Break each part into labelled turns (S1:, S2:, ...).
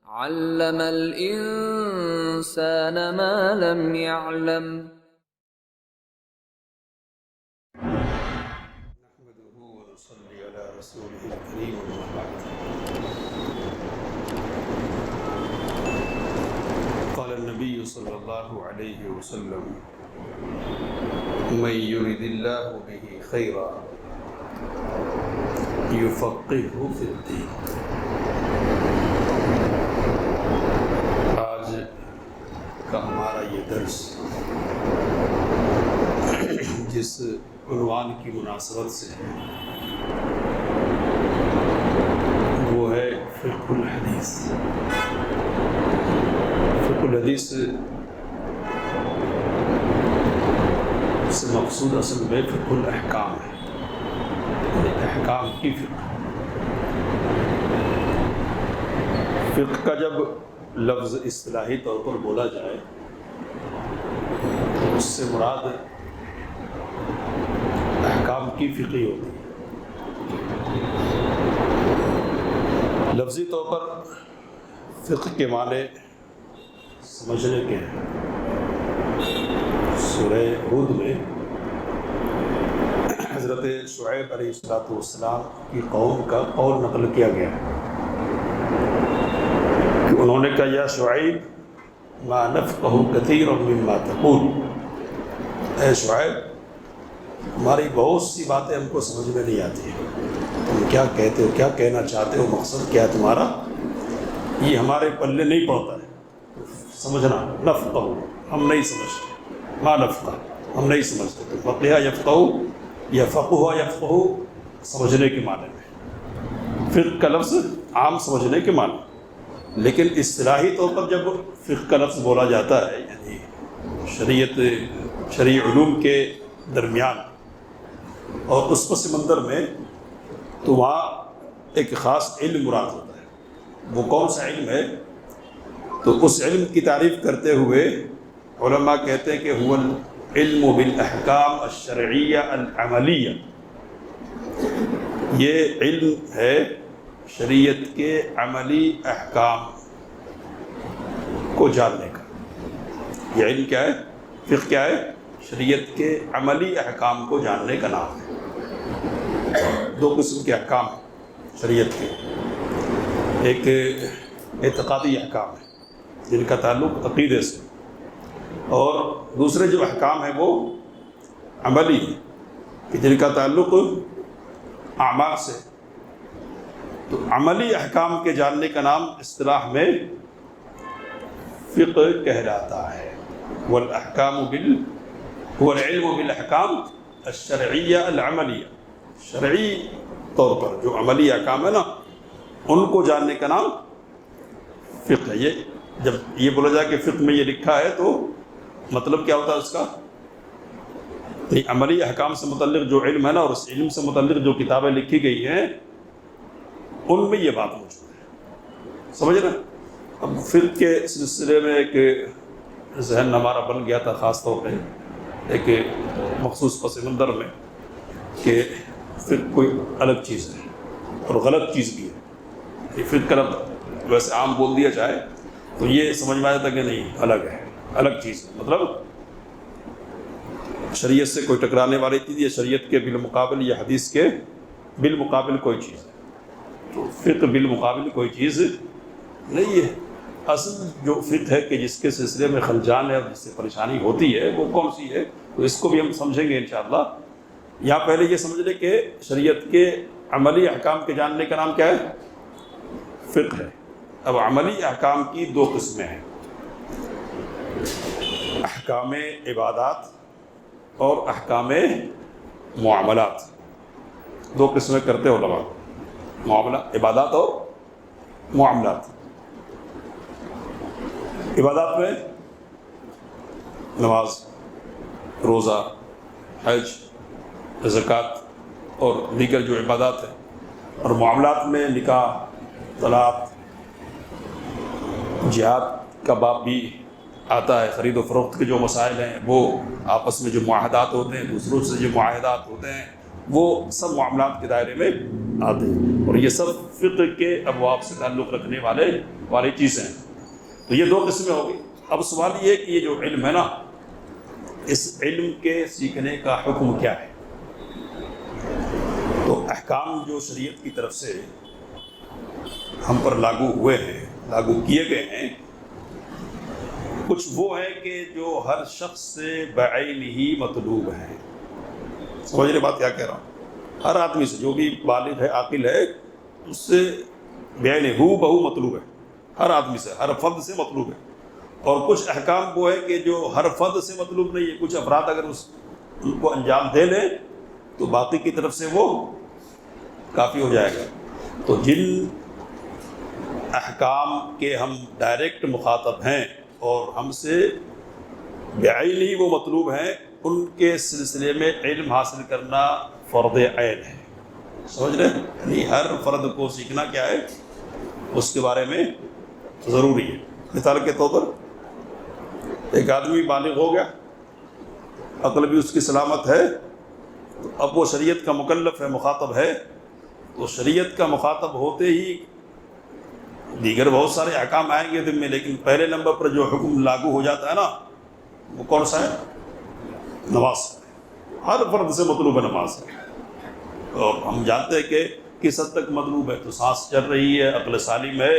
S1: علم الإنسان ما لم يعلم.
S2: نحمده ونصلي على رسوله الكريم أما بعد. قال النبي صلى الله عليه وسلم: من يرد الله به خيرا يفقهه في الدين. آج کا ہمارا یہ درس جس عنوان کی مناسبت سے وہ ہے فقہ الحدیث. فقہ الحدیث سے مقصود اصل میں فقہ الاحکام ہے، احکام کی فقہ. فقہ کا جب لفظ اصطلاحی طور پر بولا جائے تو اس سے مراد احکام کی فقہ ہوتی ہے. لفظی طور پر فقہ کے معنی سمجھنے کے ہیں. سورہ ہود میں حضرت شعیب علیہ السلام کی قوم کا قول نقل کیا گیا ہے کہ انہوں نے کہا: یا شعیب ما نفقہ کثیرا مما تقول. اے شعیب، ہماری بہت سی باتیں ہم کو سمجھ میں نہیں آتی ہیں، تم کیا کہتے ہو، کیا کہنا چاہتے ہو، مقصد کیا ہے تمہارا، یہ ہمارے پلے نہیں پڑتا ہے. سمجھنا، نفقہ ہم نہیں سمجھتے، ما نفقہ ہم نہیں سمجھتے. تو فقہ یفقہ یا فقہ یفقہ سمجھنے کے معنی میں، فقہ کا لفظ عام سمجھنے کے معنی. لیکن اصطلاحی طور پر جب فقہ کا لفظ بولا جاتا ہے یعنی شرعی علوم کے درمیان اور اس پس منظر میں، تو وہاں ایک خاص علم مراد ہوتا ہے. وہ کون سا علم ہے؟ تو اس علم کی تعریف کرتے ہوئے علماء کہتے ہیں کہ هو العلم بالاحکام الشرعیہ العملیہ. یہ علم ہے شریعت کے عملی احکام کو جاننے کا. یہ علم کیا ہے؟ فقہ کیا ہے؟ شریعت کے عملی احکام کو جاننے کا نام ہے. دو قسم کے احکام ہیں شریعت کے. ایک اعتقادی احکام ہے جن کا تعلق عقیدے سے، اور دوسرے جو احکام ہیں وہ عملی ہیں کہ جن کا تعلق اعمال سے. تو عملی احکام کے جاننے کا نام اصطلاح میں فقہ کہلاتا ہے. والاحکام هو العلم بالاحکام الشرعیہ العملیہ. شرعی طور پر جو عملی احکام ہے نا، ان کو جاننے کا نام فقہ ہے. جب یہ بولا جائے کہ فقہ میں یہ لکھا ہے تو مطلب کیا ہوتا ہے اس کا؟ عملی احکام سے متعلق جو علم ہے نا، اور اس علم سے متعلق جو کتابیں لکھی گئی ہیں ان میں یہ بات موجود ہے. سمجھ رہے ہیں؟ اب فقہ کے سلسلے میں ایک ذہن ہمارا بن گیا تھا خاص طور پہ ایک مخصوص پس منظر میں کہ فقہ کوئی الگ چیز ہے اور غلط چیز بھی ہے. یہ فقہ کا لفظ ویسے عام بول دیا جائے تو یہ سمجھ میں آیا تھا کہ نہیں، الگ ہے، الگ چیز ہے. مطلب شریعت سے کوئی ٹکرانے والی چیز یا شریعت کے بالمقابل یا حدیث کے بالمقابل کوئی چیز ہے. تو فقہ بالمقابل کوئی چیز نہیں ہے. اصل جو فقہ ہے کہ جس کے سلسلے میں خلجان ہے اور جس سے پریشانی ہوتی ہے وہ کون سی ہے، تو اس کو بھی ہم سمجھیں گے انشاءاللہ. یہاں پہلے یہ سمجھ لیں کہ شریعت کے عملی احکام کے جاننے کا نام کیا ہے؟ فقہ ہے. اب عملی احکام کی دو قسمیں ہیں: احکام عبادات اور احکام معاملات. دو قسمیں کرتے ہو علماء، معاملہ عبادات اور معاملات. عبادات میں نماز، روزہ، حج، زکوٰۃ اور دیگر جو عبادات ہیں. اور معاملات میں نکاح، طلاق، جہاد کا باب بھی آتا ہے. خرید و فروخت کے جو مسائل ہیں، وہ آپس میں جو معاہدات ہوتے ہیں، دوسروں سے جو معاہدات ہوتے ہیں، وہ سب معاملات کے دائرے میں آتے ہیں، اور یہ سب فقہ کے ابواب سے تعلق رکھنے والی چیزیں ہیں۔ تو یہ دو قسمیں ہو گئی۔ اب سوال یہ کہ یہ جو علم ہے نا، اس علم کے سیکھنے کا حکم کیا ہے؟ تو احکام جو شریعت کی طرف سے ہم پر لاگو ہوئے ہیں، لاگو کیے گئے ہیں، کچھ وہ ہیں کہ جو ہر شخص سے بعین ہی مطلوب ہیں۔ سمجھ رہے بات کیا کہہ رہا ہوں؟ ہر آدمی سے، جو بھی بالغ ہے، عاقل ہے، اس سے بعین ہو بہو مطلوب ہے، ہر آدمی سے، ہر فرد سے مطلوب ہے۔ اور کچھ احکام وہ ہے کہ جو ہر فرد سے مطلوب نہیں ہے، کچھ افراد اگر ان کو انجام دے لیں تو باقی کی طرف سے وہ کافی ہو جائے گا۔ تو جن احکام کے ہم ڈائریکٹ مخاطب ہیں اور ہم سے بعین ہی وہ مطلوب ہیں، ان کے سلسلے میں علم حاصل کرنا فرض عین ہے۔ سمجھ رہے ہیں؟ یعنی ہر فرد کو سیکھنا کیا ہے، اس کے بارے میں ضروری ہے۔ مثال کے طور پر ایک آدمی بالغ ہو گیا، عقل بھی اس کی سلامت ہے، تو اب وہ شریعت کا مکلف ہے، مخاطب ہے، تو شریعت کا مخاطب ہوتے ہی دیگر بہت سارے احکام آئیں گے دن میں، لیکن پہلے نمبر پر جو حکم لاگو ہو جاتا ہے نا، وہ کون سا ہے؟ نماز۔ ہر فرد سے مطلوب ہے نماز، اور ہم جانتے ہیں کہ کس حد تک مطلوب ہے۔ تو سانس چل رہی ہے، عقل سالم ہے،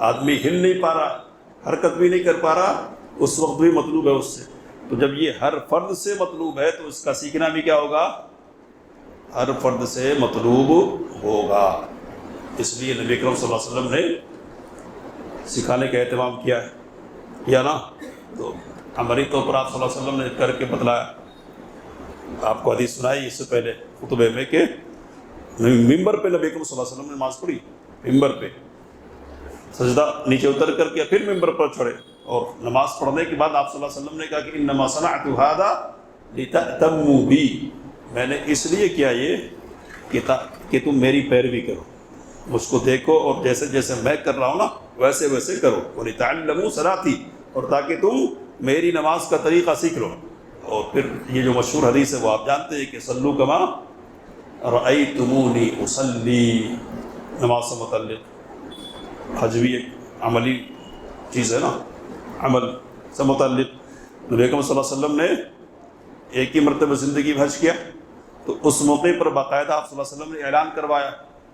S2: آدمی ہل نہیں پا رہا، حرکت بھی نہیں کر پا رہا، اس وقت بھی مطلوب ہے اس سے۔ تو جب یہ ہر فرد سے مطلوب ہے تو اس کا سیکھنا بھی کیا ہوگا؟ ہر فرد سے مطلوب ہوگا۔ اس لیے نبی اکرم صلی اللہ علیہ وسلم نے سکھانے کا اہتمام کیا ہے، یا نا؟ تو عملی طور پر آپ صلی اللہ علیہ وسلم نے کر کے بتلایا۔ آپ کو حدیث سنائی اس سے پہلے خطبے میں کہ ممبر پہ نبی اکرم صلی اللہ علیہ وسلم نے نماز پڑھی، ممبر پہ سجدہ نیچے اتر کر کے پھر ممبر پر چڑھے، اور نماز پڑھنے کے بعد آپ صلی اللہ علیہ وسلم نے کہا کہ انما صنعت ھذا لتأتموا بی، میں نے اس لیے کیا یہ کہ تم میری پیروی کرو، مجھ کو دیکھو اور جیسے جیسے میں کر رہا ہوں نا ویسے ویسے کرو، وَلِتَعَلَّمُوا صَلَاتِي، اور تاکہ تم میری نماز کا طریقہ سیکھ لو۔ اور پھر یہ جو مشہور حدیث ہے وہ آپ جانتے ہیں کہ صلو کما رأیتمونی اصلی، نماز سے متعلق۔ حج بھی ایک عملی چیز ہے نا، عمل سے متعلق۔ نبی اکرم صلی اللہ علیہ وسلم نے ایک ہی مرتبہ زندگی میں حج کیا، تو اس موقع پر باقاعدہ آپ صلی اللہ علیہ وسلم نے اعلان کروایا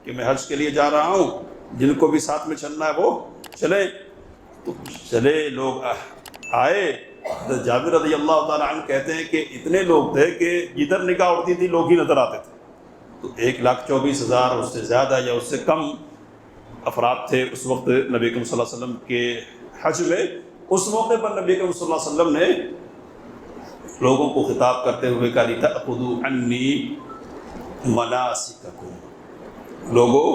S2: کہ میں حج کے لیے جا رہا ہوں، جن کو بھی ساتھ میں چلنا ہے وہ چلے۔ تو چلے لوگ آئے۔ جابر رضی اللہ تعالیٰ عنہ کہتے ہیں کہ اتنے لوگ تھے کہ جدھر نگاہ اڑتی تھی لوگ ہی نظر آتے تھے۔ تو 1,24,000 اس سے زیادہ یا اس سے کم افراد تھے اس وقت نبی اکرم صلی اللہ علیہ وسلم کے حج میں۔ اس موقع پر نبی اکرم صلی اللہ علیہ وسلم نے لوگوں کو خطاب کرتے ہوئے کہا لِتَأْخُذُوا عَنِّي مَنَاسِكَكُمْ، لوگوں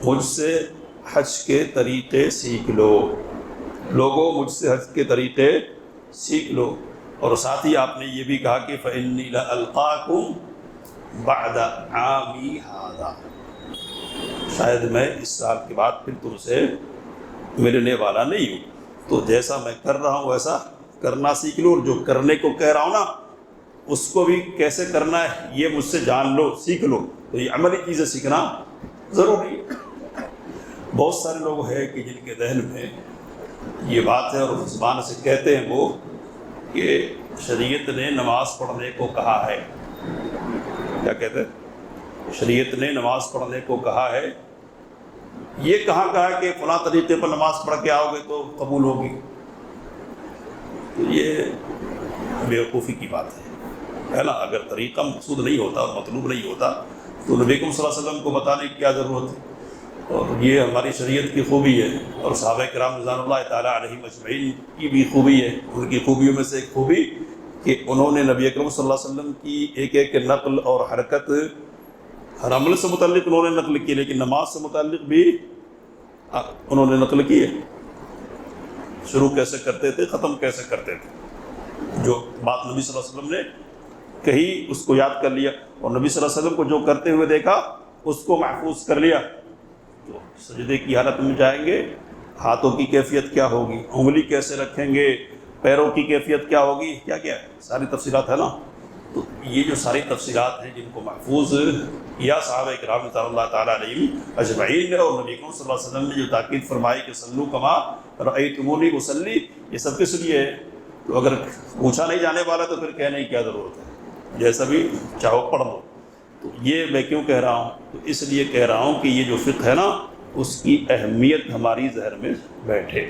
S2: مجھ سے حج کے طریقے سیکھ لو، لوگوں مجھ سے حج کے طریقے سیکھ لو۔ اور ساتھ ہی آپ نے یہ بھی کہا کہ فَإِنِّي لَأَلْقَاكُمْ بَعْدَ عَامِي هَذَا، شاید میں اس سال کے بعد پھر تم سے ملنے والا نہیں ہوں، تو جیسا میں کر رہا ہوں ویسا کرنا سیکھ لو، اور جو کرنے کو کہہ رہا ہوں نا اس کو بھی کیسے کرنا ہے یہ مجھ سے جان لو، سیکھ لو۔ تو یہ عملی چیزیں سیکھنا ضروری ہے۔ بہت سارے لوگ ہیں کہ جن کے ذہن میں یہ بات ہے اور زبان سے کہتے ہیں وہ کہ شریعت نے نماز پڑھنے کو کہا ہے۔ کیا کہتے ہیں؟ شریعت نے نماز پڑھنے کو کہا ہے۔ یہ کہاں کہا کہ فلاں طریقے پر نماز پڑھ کے آؤ گے تو قبول ہوگی؟ تو یہ بیوقوفی کی بات ہے نا۔ اگر طریقہ مقصود نہیں ہوتا اور مطلوب نہیں ہوتا تو نبی صلی اللہ علیہ وسلم کو بتانے کی کیا ضرورت ہے؟ اور یہ ہماری شریعت کی خوبی ہے، اور صحابہ کرام رضوان اللہ تعالیٰ علیہم اجمعین کی بھی خوبی ہے۔ ان کی خوبیوں میں سے ایک خوبی کہ انہوں نے نبی اکرم صلی اللہ علیہ وسلم کی ایک ایک نقل اور حرکت ہر عمل سے متعلق انہوں نے نقل کی، لیکن نماز سے متعلق بھی انہوں نے نقل کی ہے۔ شروع کیسے کرتے تھے، ختم کیسے کرتے تھے، جو بات نبی صلی اللہ علیہ وسلم نے کہی اس کو یاد کر لیا، اور نبی صلی اللہ علیہ وسلم کو جو کرتے ہوئے دیکھا اس کو محفوظ کر لیا۔ تو سجدے کی حالت میں جائیں گے، ہاتھوں کی کیفیت کیا ہوگی، انگلی کیسے رکھیں گے، پیروں کی کیفیت کیا ہوگی، کیا کیا ہے، ساری تفصیلات ہے نا۔ تو یہ جو ساری تفصیلات ہیں جن کو محفوظ کیا صحابہ کرام رضوان اللہ تعالیٰ علیہم اجمعین نے، اور نبی کریم صلی اللہ علیہ وسلم نے جو تاکید فرمائی کہ صلو کما رأیتمونی اصلی، یہ سب کس لیے ہے؟ تو اگر پوچھا نہیں جانے والا تو پھر کہنے کی کیا ضرورت ہے، جیسا بھی چاہو پڑھ لو۔ تو یہ میں کیوں کہہ رہا ہوں؟ تو اس لیے کہہ رہا ہوں کہ یہ جو فقہ ہے نا، اس کی اہمیت ہماری ذہن میں بیٹھے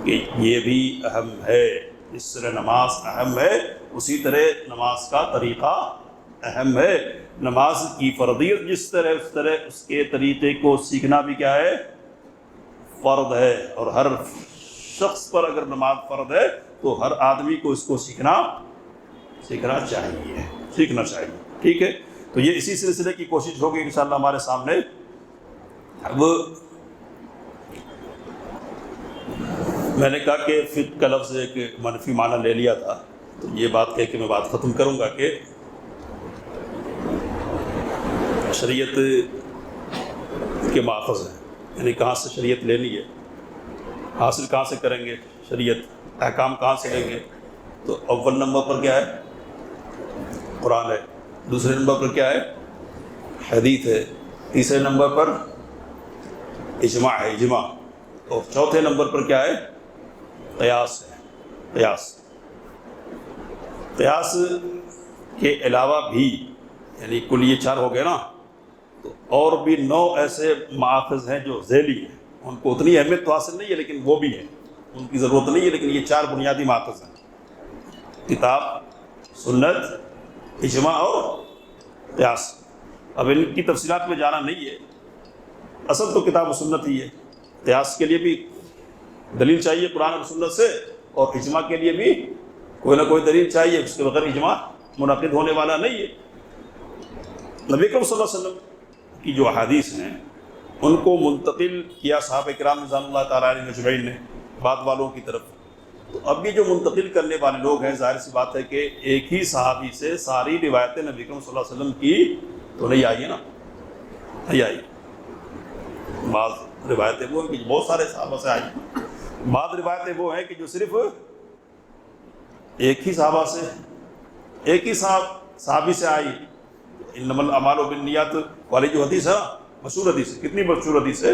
S2: کہ یہ بھی اہم ہے، جس طرح نماز اہم ہے اسی طرح نماز کا طریقہ اہم ہے، نماز کی فرضیت جس طرح اس طرح اس کے طریقے کو سیکھنا بھی کیا ہے؟ فرض ہے، اور ہر شخص پر اگر نماز فرض ہے تو ہر آدمی کو اس کو سیکھنا چاہیے، ٹھیک ہے؟ تو یہ اسی سلسلے کی کوشش ہوگی انشاءاللہ ہمارے سامنے۔ اب میں نے کہا کہ فقہ کا لفظ ایک منفی معنی لے لیا تھا، تو یہ بات کہہ کے میں بات ختم کروں گا کہ شریعت کے ماخذ ہیں، یعنی کہاں سے شریعت لینی ہے، حاصل کہاں سے کریں گے شریعت، احکام کہاں سے لیں گے؟ تو اول نمبر پر کیا ہے؟ قرآن ہے، دوسرے نمبر پر کیا ہے؟ حدیث ہے، تیسرے نمبر پر اجماع ہے، اجماع، اور چوتھے نمبر پر کیا ہے؟ قیاس ہے، قیاس کے علاوہ بھی، یعنی کل یہ 4 ہو گئے نا، تو اور بھی 9 ایسے مآخذ ہیں جو ذیلی ہیں، ان کو اتنی اہمیت تو حاصل نہیں ہے لیکن وہ بھی ہیں، ان کی ضرورت نہیں ہے، لیکن یہ 4 بنیادی مآخذ ہیں: کتاب، سنت، اجماع اور قیاس۔ اب ان کی تفصیلات میں جانا نہیں ہے، اصل تو کتاب و سنت ہی ہے، قیاس کے لیے بھی دلیل چاہیے قرآن اور سنت سے، اور اجماع کے لیے بھی کوئی نہ کوئی دلیل چاہیے، اس کے بغیر اجماع منعقد ہونے والا نہیں ہے۔ نبی کریم صلی اللہ علیہ وسلم کی جو احادیث ہیں ان کو منتقل کیا صحابہ کرام رضوان اللہ تعالیٰ علیہ اجمعین نے بعد والوں کی طرف، تو اب یہ جو منتقل کرنے والے لوگ ہیں، ظاہر سی بات ہے کہ ایک ہی صحابی سے ساری روایتیں نبی کریم صلی اللہ علیہ وسلم کی تو نہیں آئی ہے نا، نہیں آئی۔ بعض روایتیں وہ ہیں کہ بہت سارے صحابہ سے آئی، بعض روایتیں وہ ہیں کہ جو صرف ایک ہی صحابہ سے، ایک ہی صحابی سے آئی۔ انما الاعمال بالنیات والی جو حدیث ہے نا، مشہور حدیث ہے، کتنی مشہور حدیث ہے،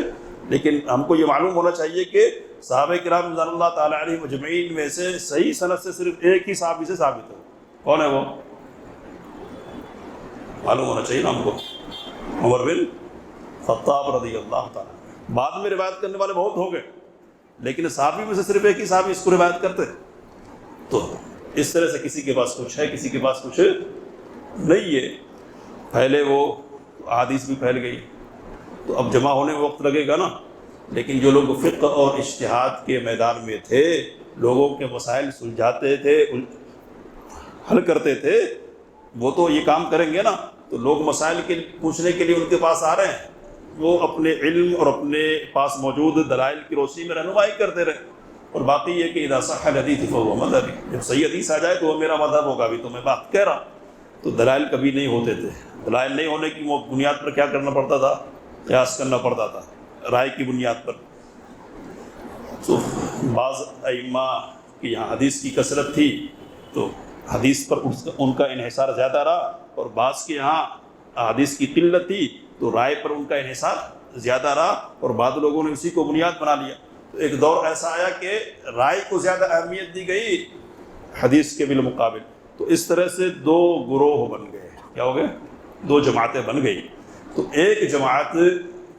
S2: لیکن ہم کو یہ معلوم ہونا چاہیے کہ صحابہ کرام رضوان اللہ تعالیٰ علیہ مجمعین میں سے صحیح سند سے صرف ایک ہی صحابی سے ثابت ہے۔ کون ہے وہ؟ معلوم ہونا چاہیے نا ہم کو، عمر بن خطاب رضی اللہ تعالیٰ۔ بعد میں روایت کرنے والے بہت ہو گئے، لیکن صحابی میں سے صرف ایک ہی صحابی اس کو روایت کرتے، تو اس طرح سے کسی کے پاس کچھ ہے، کسی کے پاس کچھ نہیں ہے۔ پہلے وہ احادیث بھی پھیل گئی، تو اب جمع ہونے میں وقت لگے گا نا، لیکن جو لوگ فقہ اور اجتہاد کے میدان میں تھے، لوگوں کے مسائل سلجھاتے تھے، حل کرتے تھے، وہ تو یہ کام کریں گے نا، تو لوگ مسائل کے پوچھنے کے لیے ان کے پاس آ رہے ہیں، وہ اپنے علم اور اپنے پاس موجود دلائل کی روشنی میں رہنمائی کرتے رہے۔ اور باقی یہ کہ اذا صح الحدیث فهو مذہبی، جب صحیح حدیث آ جائے تو وہ میرا مذہب ہوگا، بھی تو میں بات کہہ رہا ہوں۔ تو دلائل کبھی نہیں ہوتے تھے، دلائل نہیں ہونے کی بنیاد پر کیا کرنا پڑتا تھا؟ قیاس کرنا پڑتا تھا، رائے کی بنیاد پر۔ تو بعض ائمہ کی یہاں حدیث کی کثرت تھی تو حدیث پر ان کا انحصار زیادہ رہا، اور بعض کے یہاں حدیث کی قلت تھی تو رائے پر ان کا انحصار زیادہ رہا، اور بعض لوگوں نے اسی کو بنیاد بنا لیا۔ تو ایک دور ایسا آیا کہ رائے کو زیادہ اہمیت دی گئی حدیث کے بالمقابل، تو اس طرح سے 2 گروہ بن گئے، کیا ہو گئے؟ 2 جماعتیں بن گئی۔ تو ایک جماعت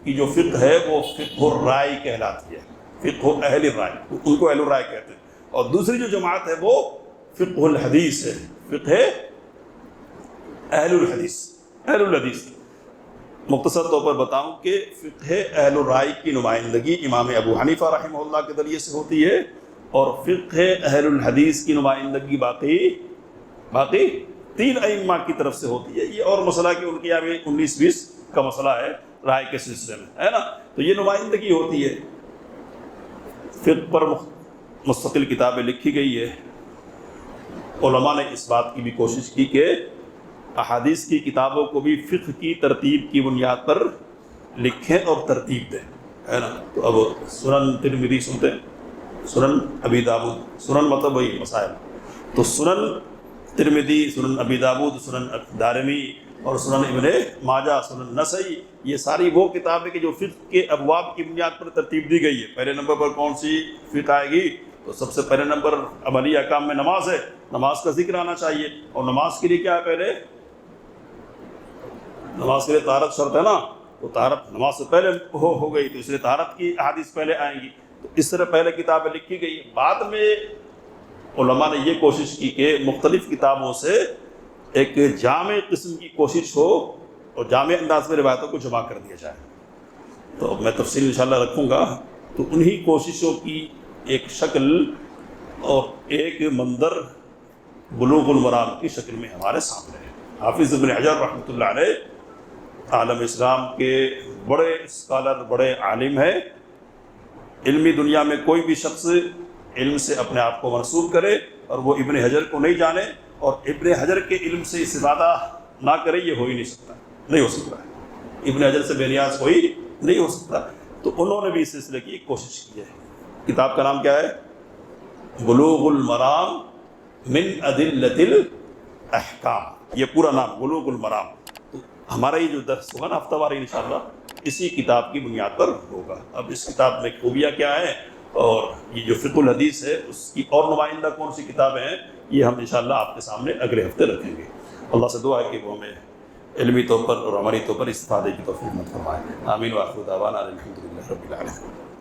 S2: کی جو فقہ ہے وہ فقہ الرائے کہلاتی ہے، فقہ اہل الرائے، ان کو اہل الرائے کہتے ہیں، اور دوسری جو جماعت ہے وہ فقہ الحدیث ہے، فقہ اہل الحدیث، اہل الحدیث۔ مختصر طور پر بتاؤں کہ فقہ اہل الرائے کی نمائندگی امام ابو حنیفہ رحمہ اللہ کے ذریعے سے ہوتی ہے، اور فقہ اہل الحدیث کی نمائندگی باقی 3 ائمہ کی طرف سے ہوتی ہے۔ یہ اور مسئلہ کہ ان کی یہاں 19-20 کا مسئلہ ہے رائے کے سلسلے میں، ہے نا، تو یہ نمائندگی ہوتی ہے۔ فقہ پر مستقل کتابیں لکھی گئی ہے، علماء نے اس بات کی بھی کوشش کی کہ احادیث کی کتابوں کو بھی فقہ کی ترتیب کی بنیاد پر لکھیں اور ترتیب دیں، ہے نا۔ تو اب سنن ترمذی سنتے ہیں، سنن ابی داؤد، سنن مطلب وہی مسائل، تو سنن ترمذی، سنن ابی داود، سنن دارمی اور سنن ابن ماجہ، سنن نسائی، یہ ساری وہ کتابیں کہ جو فقہ کے ابواب کی بنیاد پر ترتیب دی گئی ہے۔ پہلے نمبر پر کون سی فقہ آئے گی؟ تو سب سے پہلے نمبر عملی احکام میں نماز ہے، نماز کا ذکر آنا چاہیے، اور نماز کے لیے کیا ہے؟ پہلے نماز کے لیے طہارت شرط ہے نا، تو طہارت نماز سے پہلے ہو گئی، تو اس لیے طہارت کی احادیث پہلے آئیں گی۔ تو اس طرح پہلے کتابیں لکھی گئی، بعد میں علماء نے یہ کوشش کی کہ مختلف کتابوں سے ایک جامع قسم کی کوشش ہو اور جامع انداز میں روایتوں کو جمع کر دیا جائے۔ تو میں تفصیل انشاءاللہ رکھوں گا، تو انہی کوششوں کی ایک شکل اور ایک منظر بلوغ المرام کی شکل میں ہمارے سامنے ہے۔ حافظ ابن حجر رحمۃ اللہ علیہ عالم اسلام کے بڑے اسکالر، بڑے عالم ہیں۔ علمی دنیا میں کوئی بھی شخص علم سے اپنے آپ کو منسوب کرے اور وہ ابن حجر کو نہیں جانے اور ابن حجر کے علم سے استفادہ نہ کرے، یہ ہو ہی نہیں سکتا، نہیں ہو سکتا ہے۔ ابن حجر سے بے نیاز کوئی نہیں ہو سکتا۔ تو انہوں نے بھی اس سلسلے کی ایک کوشش کی ہے۔ کتاب کا نام کیا ہے؟ بلوغ المرام من ادلۃ الاحکام، یہ پورا نام بلوغ المرام۔ تو ہمارا یہ جو درس ہوگا نا ہفتہ واری انشاءاللہ اسی کتاب کی بنیاد پر ہوگا۔ اب اس کتاب میں خوبیاں کیا ہیں اور یہ جو فقہ الحدیث ہے اس کی اور نمائندہ کون سی کتابیں ہیں، یہ ہم انشاءاللہ آپ کے سامنے اگلے ہفتے رکھیں گے۔ اللہ سے دعا ہے کہ وہ ہمیں علمی طور پر اور عملی طور پر استفادے کی توفیق عطا فرمائے۔ آمین۔ وآخر دعوانا الحمد للہ رب العالمین۔